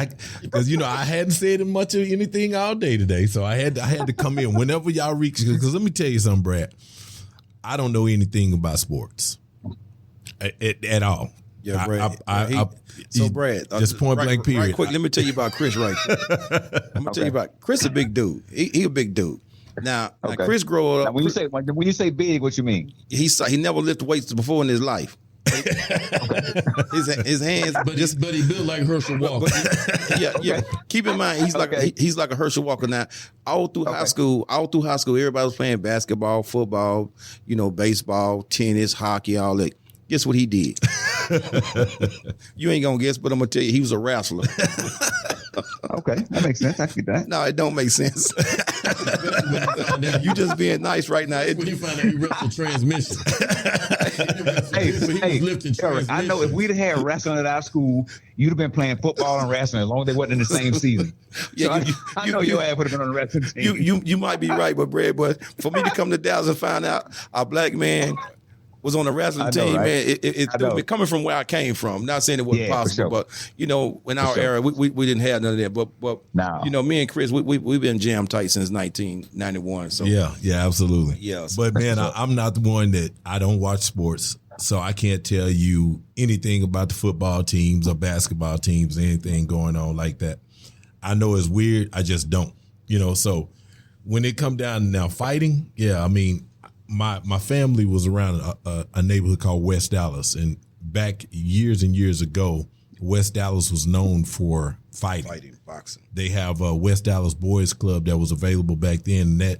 because I hadn't said much of anything all day today, so I had to come in whenever y'all reach. Because let me tell you something, Brad. I don't know anything about sports at all. Yeah, Brad. Brad, just point blank period. Right quick, let me tell you about Chris. Right, I'm gonna tell you about Chris. A big dude. He a big dude. Now Okay. Chris grew Now, up. when you say big, what you mean? He never lifted weights before in his life. his hands, but he built like Herschel Walker. Yeah. Keep in mind, he's like a Herschel Walker. Now, all through high school, everybody was playing basketball, football, baseball, tennis, hockey, all that. Guess what he did? You ain't gonna guess, but I'm gonna tell you, he was a wrestler. Okay, that makes sense. I get that. No, it don't make sense. You just being nice right now. When you find out he wrestled transmission. Eric, I know if we'd have had wrestling at our school, you'd have been playing football and wrestling as long as they wasn't in the same season. Yeah, so I know your ass would have been on the wrestling team. You might be right, but Brad, but for me to come to Dallas and find out a black man was on the wrestling team, right? Man, it threw me, coming from where I came from. Not saying it wasn't possible, but in our era, we didn't have none of that. But me and Chris, we've been jam tight since 1991. So yeah, absolutely. Yes, but man, I'm not the one that I don't watch sports, so I can't tell you anything about the football teams or basketball teams, anything going on like that. I know it's weird. I just don't. So when it come down to now fighting, I mean. My family was around a neighborhood called West Dallas, and back years and years ago, West Dallas was known for fighting, boxing. They have a West Dallas Boys Club that was available back then, and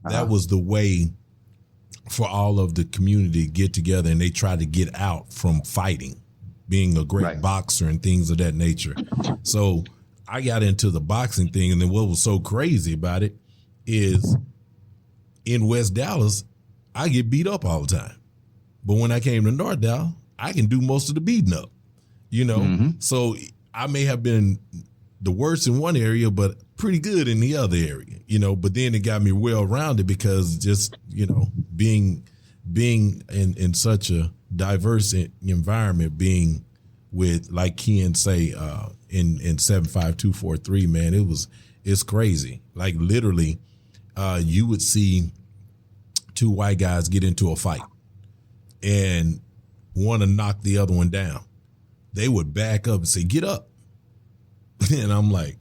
that was the way for all of the community to get together, and they tried to get out from fighting, being a great boxer and things of that nature. So I got into the boxing thing, and then what was so crazy about it is in West Dallas, I get beat up all the time. But when I came to North Dallas, I can do most of the beating up, So I may have been the worst in one area, but pretty good in the other area, But then it got me well-rounded because just, being in such a diverse environment, being with, like Ken say, in 75243, man, it's crazy. Like literally, you would see two white guys get into a fight and want to knock the other one down. They would back up and say, "Get up." And I'm like,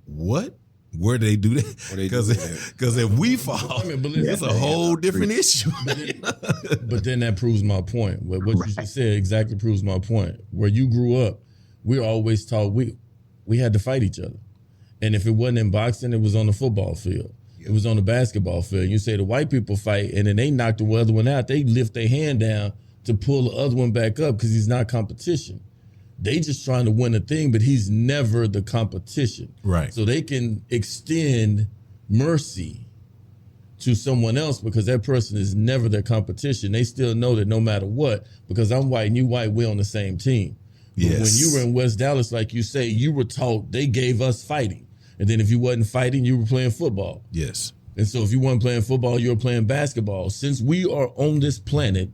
what? Where do they do that? Because if we fall, it's a whole different issue. But then that proves my point. What you just said exactly proves my point. Where you grew up, we were always taught we had to fight each other. And if it wasn't in boxing, it was on the football field. It was on the basketball field. You say the white people fight, and then they knock the other one out. They lift their hand down to pull the other one back up because he's not competition. They just trying to win a thing, but he's never the competition. Right. So they can extend mercy to someone else because that person is never their competition. They still know that no matter what, because I'm white and you white, we're on the same team. But when you were in West Dallas, like you say, you were taught they gave us fighting. And then if you wasn't fighting, you were playing football. Yes. And so if you weren't playing football, you were playing basketball. Since we are on this planet,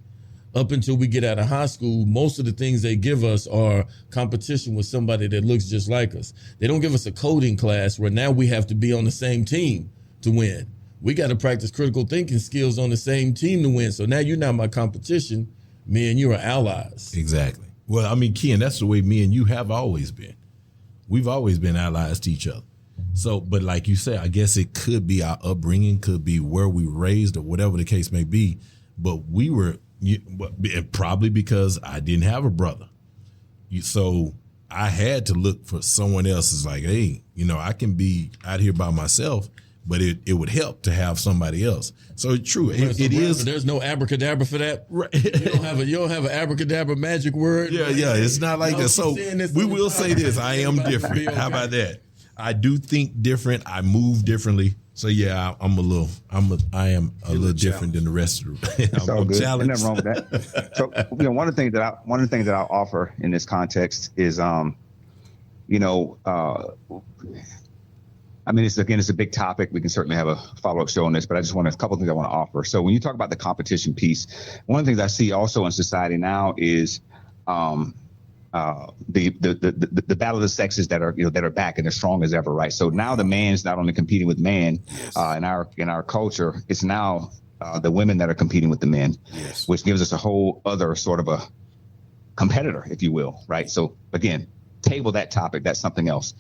up until we get out of high school, most of the things they give us are competition with somebody that looks just like us. They don't give us a coding class where now we have to be on the same team to win. We got to practice critical thinking skills on the same team to win. So now you're not my competition. Me and you are allies. Exactly. Well, I mean, Ken, that's the way me and you have always been. We've always been allies to each other. So, but like you said, I guess it could be our upbringing, could be where we were raised or whatever the case may be. But we were, probably because I didn't have a brother. So I had to look for someone else. It's like, hey, I can be out here by myself, but it would help to have somebody else. So true. It is. There's no abracadabra for that. Right. You don't have an abracadabra magic word. Yeah. It's not like that. So we will say this. I am different. Okay. How about that? I do think different. I move differently. So yeah, I am a little different than the rest of the. It's all good. There's nothing wrong with that. So one of the things that I'll offer in this context is, I mean, it's a big topic. We can certainly have a follow-up show on this, but a couple of things I want to offer. So when you talk about the competition piece, one of the things I see also in society now is the battle of the sexes that are back and as strong as ever, right? So now the man's not only competing with man in our culture, it's now the women that are competing with the men, which gives us a whole other sort of a competitor, if you will, right? So again, table that topic. That's something else.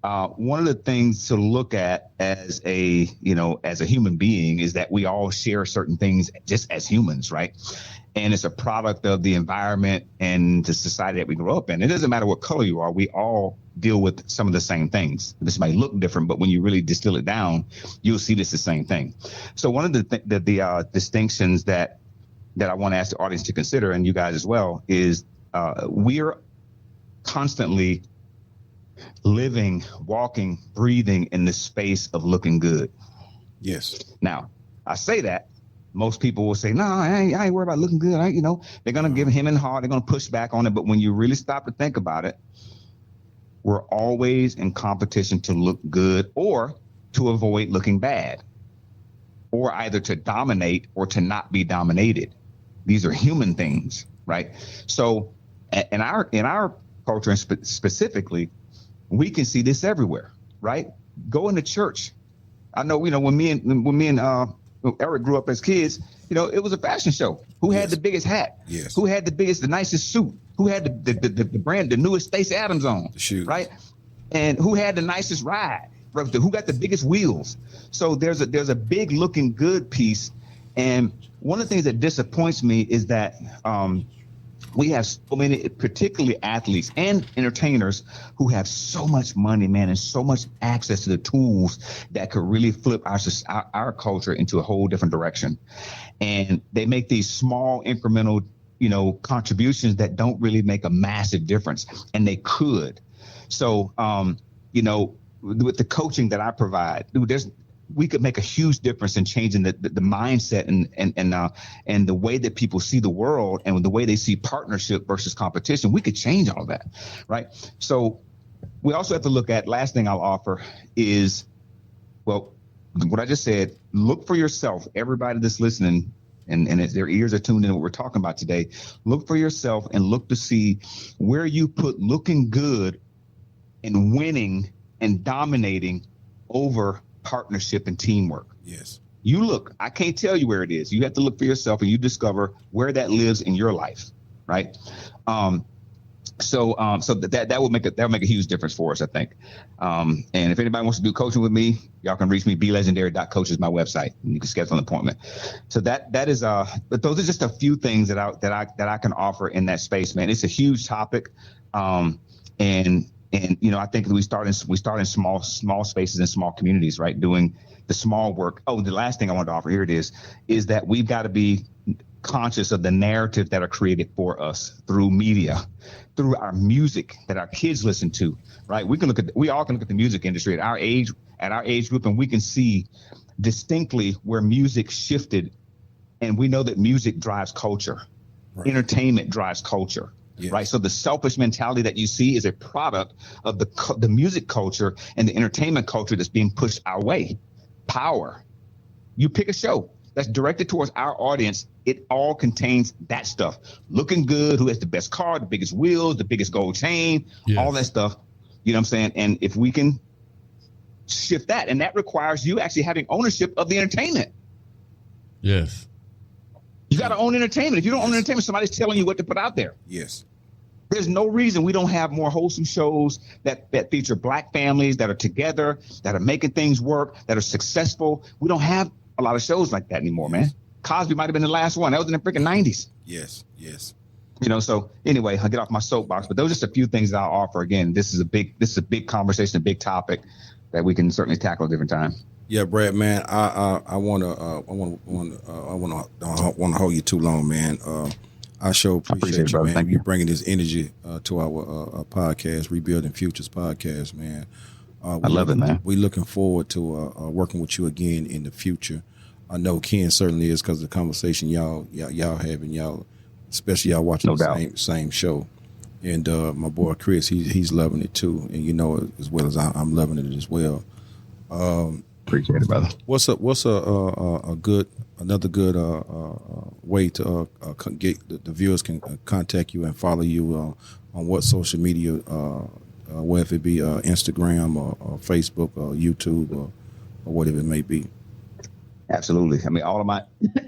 one of the things to look at as a human being is that we all share certain things just as humans, right? And it's a product of the environment and the society that we grow up in. It doesn't matter what color you are. We all deal with some of the same things. This might look different, but when you really distill it down, you'll see this the same thing. So one of the distinctions that I want to ask the audience to consider, and you guys as well, is we're constantly living, walking, breathing in the space of looking good. Yes. Now, I say that. Most people will say, no, I ain't worried about looking good. They're going to give him and hard. They're going to push back on it. But when you really stop to think about it, we're always in competition to look good or to avoid looking bad, or either to dominate or to not be dominated. These are human things, right? So in our culture, and specifically, we can see this everywhere, right? Go into church. I know, when me and Eric grew up as kids, it was a fashion show. Who had the biggest hat? Yes. Who had the nicest suit? Who had the brand, the newest Stacey Adams on? The shoes. Right? And who had the nicest ride? Who got the biggest wheels? So there's a big looking good piece. And one of the things that disappoints me is that we have so many, particularly athletes and entertainers, who have so much money, man, and so much access to the tools that could really flip our culture into a whole different direction. And they make these small incremental, contributions that don't really make a massive difference, and they could. So, with the coaching that I provide, we could make a huge difference in changing the mindset and the way that people see the world and the way they see partnership versus competition. We could change all of that, right? So we also have to look at, last thing I'll offer is, well, what I just said, look for yourself, everybody that's listening, and their ears are tuned in to what we're talking about today. Look for yourself and look to see where you put looking good and winning and dominating over partnership and teamwork. Yes. You look, I can't tell you where it is. You have to look for yourself and you discover where that lives in your life, right? So that will make a huge difference for us, I think. And if anybody wants to do coaching with me, y'all can reach me. BeLegendary.coach is my website, and you can schedule an appointment. So that is but those are just a few things that I can offer in that space, man. It's a huge topic, and I think we start in small spaces and small communities, right? Doing the small work. Oh, the last thing I wanted to offer, here it is that we've got to be conscious of the narrative that are created for us through media, through our music that our kids listen to, right? We all can look at the music industry at our age group, and we can see distinctly where music shifted. And we know that music drives culture. Right. Entertainment drives culture. Yes. Right. So the selfish mentality that you see is a product of the music culture and the entertainment culture that's being pushed our way. Power. You pick a show that's directed towards our audience. It all contains that stuff. Looking good, who has the best car, the biggest wheels, the biggest gold chain, yes. All that stuff. You know what I'm saying? And if we can shift that, and that requires you actually having ownership of the entertainment. Yes. You got to own entertainment. If you don't own entertainment, somebody's telling you what to put out there. Yes. There's no reason we don't have more wholesome shows that feature Black families that are together, that are making things work, that are successful. We don't have a lot of shows like that anymore, man. Cosby might have been the last one. That was in the freaking 90s. Yes, yes. So anyway, I'll get off my soapbox, but those are just a few things that I'll offer. Again, this is a big conversation, a big topic that we can certainly tackle at a different time. Yeah, Brad, man, I want to hold you too long, man. I sure appreciate you, man. Thank you bringing this energy to our podcast, Rebuilding Futures podcast, man. I love it, man. We're looking forward to working with you again in the future. I know Ken certainly is, because of the conversation y'all having, especially y'all watching the same show. And my boy Chris, he's loving it too, and as well as I'm loving it as well. Appreciate it, brother. What's another good way to get the viewers can contact you and follow you on what social media, whether it be Instagram or Facebook or YouTube or whatever it may be? Absolutely. I mean, all of my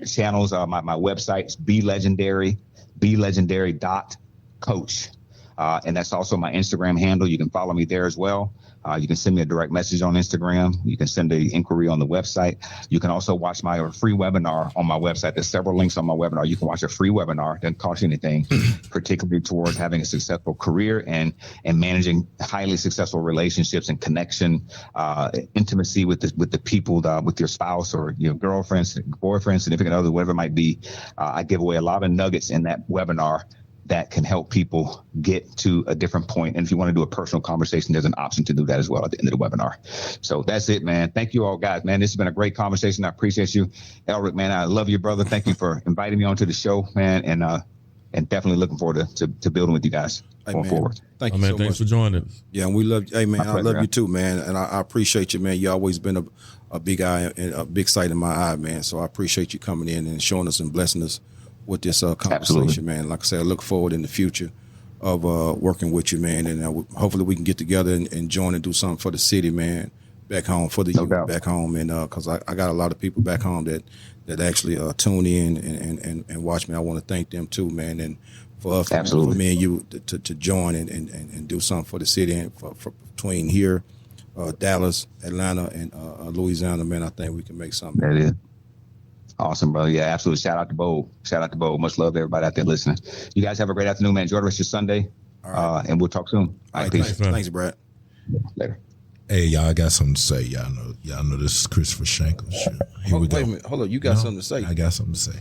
channels, my website's BeLegendary.coach. And that's also my Instagram handle. You can follow me there as well. You can send me a direct message on Instagram. You can send an inquiry on the website. You can also watch my free webinar on my website. There's several links on my webinar. You can watch a free webinar. Doesn't cost you anything, particularly towards having a successful career and managing highly successful relationships and connection, intimacy with the people, with your spouse or your girlfriend, boyfriend, significant other, whatever it might be. I give away a lot of nuggets in that webinar that can help people get to a different point. And if you want to do a personal conversation, there's an option to do that as well at the end of the webinar. So that's it, man. Thank you all, guys, man. This has been a great conversation. I appreciate you. Elric, man, I love you, brother. Thank you for inviting me onto the show, man. And definitely looking forward to building with you guys going forward. Thank you man, so thanks much. for joining us. Yeah, and we love you. Hey, man, I love man. you too, man. And I appreciate you, man. You always been a big eye and a big sight in my eye, man. So I appreciate you coming in and showing us and blessing us with this conversation, Absolutely. man. Like I said, I look forward in the future of working with you, man. And hopefully we can get together and join and do something for the city, man, back home, for the No youth doubt. back home. And because I got a lot of people back home that actually tune in and watch me. I want to thank them too, man. And for us, Absolutely. for me and you to join and do something for the city and for between here, Dallas, Atlanta, and Louisiana, man, I think we can make something. That is awesome, brother. Yeah, absolutely. Shout out to Bo. Shout out to Bo. Much love to everybody out there listening. You guys have a great afternoon, man. Enjoy the rest of your Sunday. All right. And we'll talk soon. All right, peace. Thanks, Brad. Later. Hey, y'all, I got something to say. Y'all know this is Christopher Shankle. Sure. Here we go. Wait a minute. Hold on. You got something to say. I got something to say.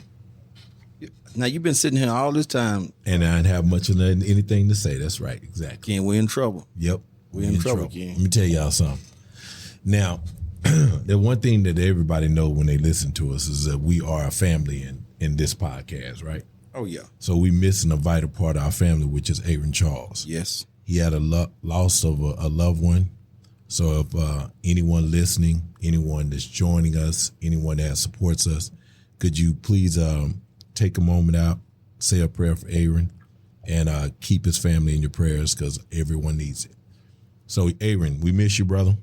Now, you've been sitting here all this time, And I didn't have much of anything to say. That's right. Exactly. Ken. We're in trouble. Yep. We in trouble, Ken. Let me tell y'all something. Now, the one thing that everybody know when they listen to us is that we are a family in this podcast, right? Oh, yeah. So we missing a vital part of our family, which is Aaron Charles. Yes. He had a loss of a loved one. So if anyone listening, anyone that's joining us, anyone that supports us, could you please take a moment out, say a prayer for Aaron, and keep his family in your prayers because everyone needs it. So Aaron, we miss you, brother.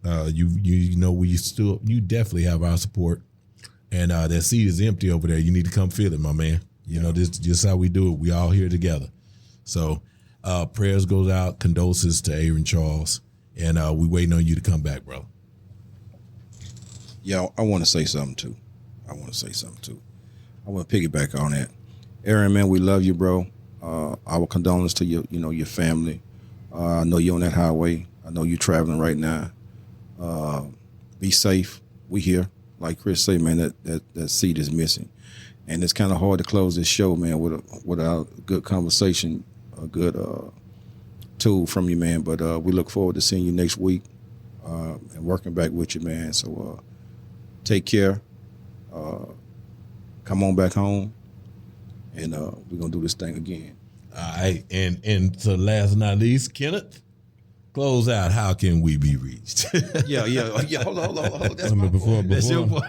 You know you definitely have our support, and that seat is empty over there. You need to come fill it, my man. You know this just how we do it. We all here together. So prayers goes out, condolences to Aaron Charles, and we waiting on you to come back, bro. Yeah, I want to say something too. I want to piggyback on that. Aaron, man, we love you, bro. Our condolences to your family. I know you're on that highway. I know you're traveling right now. Be safe. We here. Like Chris say, man, that seat is missing. And it's kind of hard to close this show, man, without a good conversation, a good tool from you, man. But we look forward to seeing you next week and working back with you, man. So take care. Come on back home, and we're going to do this thing again. All right, and to last but not least, Kenneth, close out. How can we be reached? Yeah. Hold on. That's I mean, That's your boy.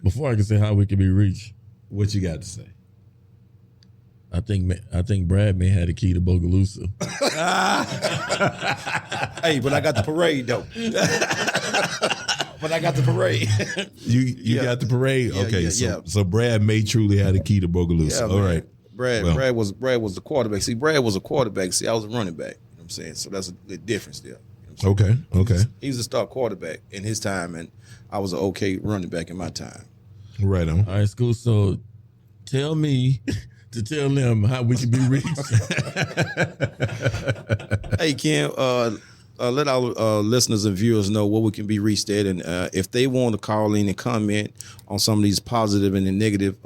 before I can say how we can be reached, What you got to say? I think Brad may have the key to Bogalusa. Hey, but I got the parade though. You got the parade? Yeah, Okay, yeah. so Brad may truly have the key to Bogalusa. Yeah, All man. right. Brad was the quarterback. See, Brad was a quarterback. See, I was a running back. You know what I'm saying? So that's the difference there. You know what I'm saying? Okay. He was a star quarterback in his time, and I was an okay running back in my time. Right on. All right, school. So tell me to tell them how we can be reached. Hey, Ken, let our listeners and viewers know where we can be reached at, and if they want to call in and comment on some of these positive and the negative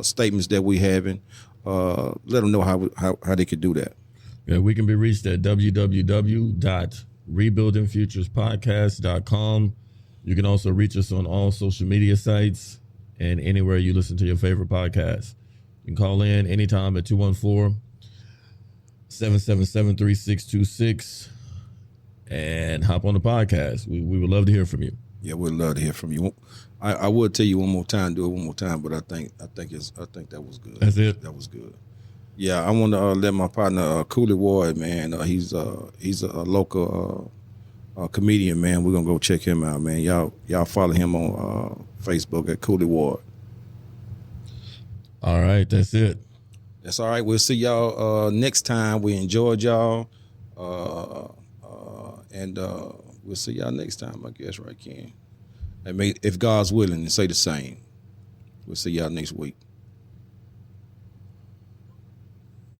statements that we having, let them know how they could do that. Yeah, we can be reached at www.rebuildingfuturespodcast.com. You can also reach us on all social media sites and anywhere you listen to your favorite podcast. You can call in anytime at 214-777-3626 and hop on the podcast. We would love to hear from you. Yeah, we'd love to hear from you. I would tell you one more time, do it one more time, but I think that was good. That's it. That was good. Yeah, I want to let my partner Cooley Ward, man. He's a local comedian, man. We're gonna go check him out, man. Y'all follow him on Facebook at Cooley Ward. All right, that's it. That's all right. We'll see y'all next time. We enjoyed y'all. And we'll see y'all next time, I guess, right, Ken? And if God's willing, and say the same. We'll see y'all next week.